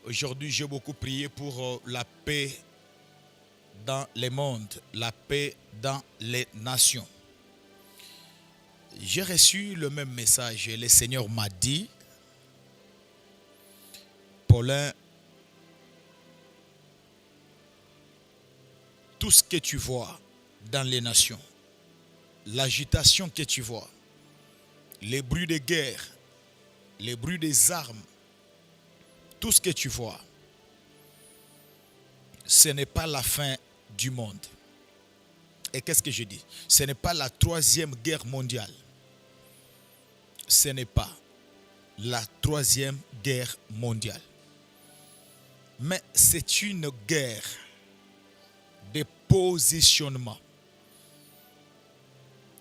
Aujourd'hui, j'ai beaucoup prié pour la paix dans les mondes, la paix dans les nations. J'ai reçu le même message et le Seigneur m'a dit, Paulin, tout ce que tu vois dans les nations, l'agitation que tu vois, les bruits de guerre, les bruits des armes, tout ce que tu vois, ce n'est pas la fin du monde. Et qu'est-ce que je dis? Ce n'est pas la troisième guerre mondiale. Ce n'est pas la troisième guerre mondiale. Mais c'est une guerre de positionnement.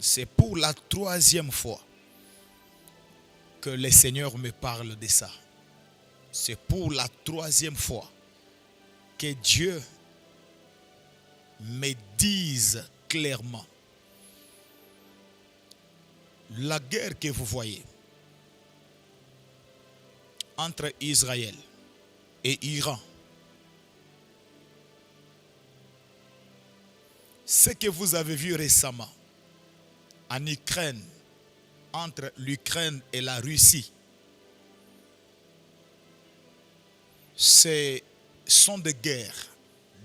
C'est pour la troisième fois que le Seigneur me parle de ça. C'est pour la troisième fois que Dieu me dise clairement, la guerre que vous voyez entre Israël et Iran, ce que vous avez vu récemment en Ukraine, entre l'Ukraine et la Russie, ce sont des guerres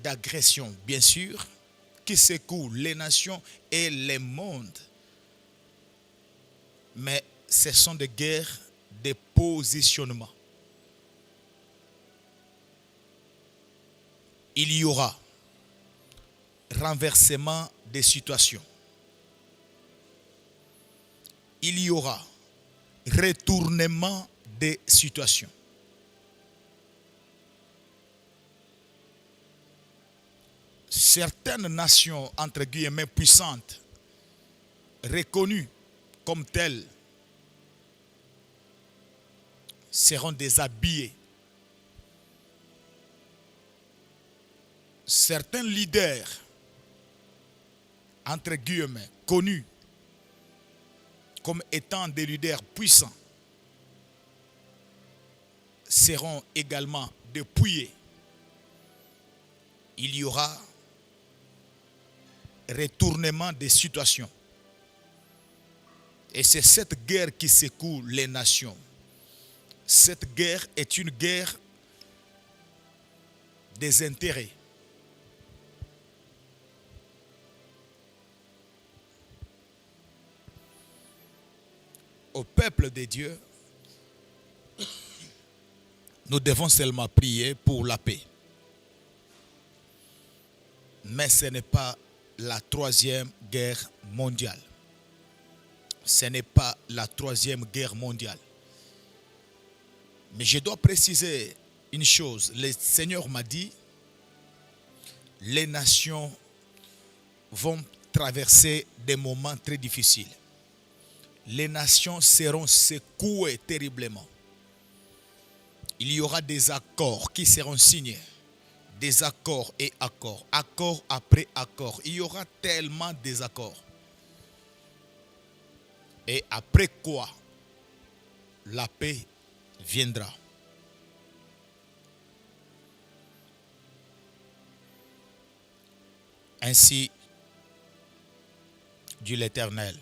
d'agression, bien sûr, qui secouent les nations et les mondes. Mais ce sont des guerres de positionnement. Il y aura renversement des situations. Il y aura retournement des situations. Certaines nations, entre guillemets, puissantes, reconnues comme telles, seront déshabillées. Certains leaders, entre guillemets, connus comme étant des leaders puissants, seront également dépouillés. Il y aura retournement des situations. Et c'est cette guerre qui secoue les nations. Cette guerre est une guerre des intérêts. Au peuple de Dieu, nous devons seulement prier pour la paix. Mais ce n'est pas la troisième guerre mondiale. Ce n'est pas la troisième guerre mondiale. Mais je dois préciser une chose. Le Seigneur m'a dit, les nations vont traverser des moments très difficiles. Les nations seront secouées terriblement. Il y aura des accords qui seront signés. Des accords et accords. Accord après accord. Il y aura tellement des accords. Et après quoi, la paix viendra. Ainsi dit l'Éternel.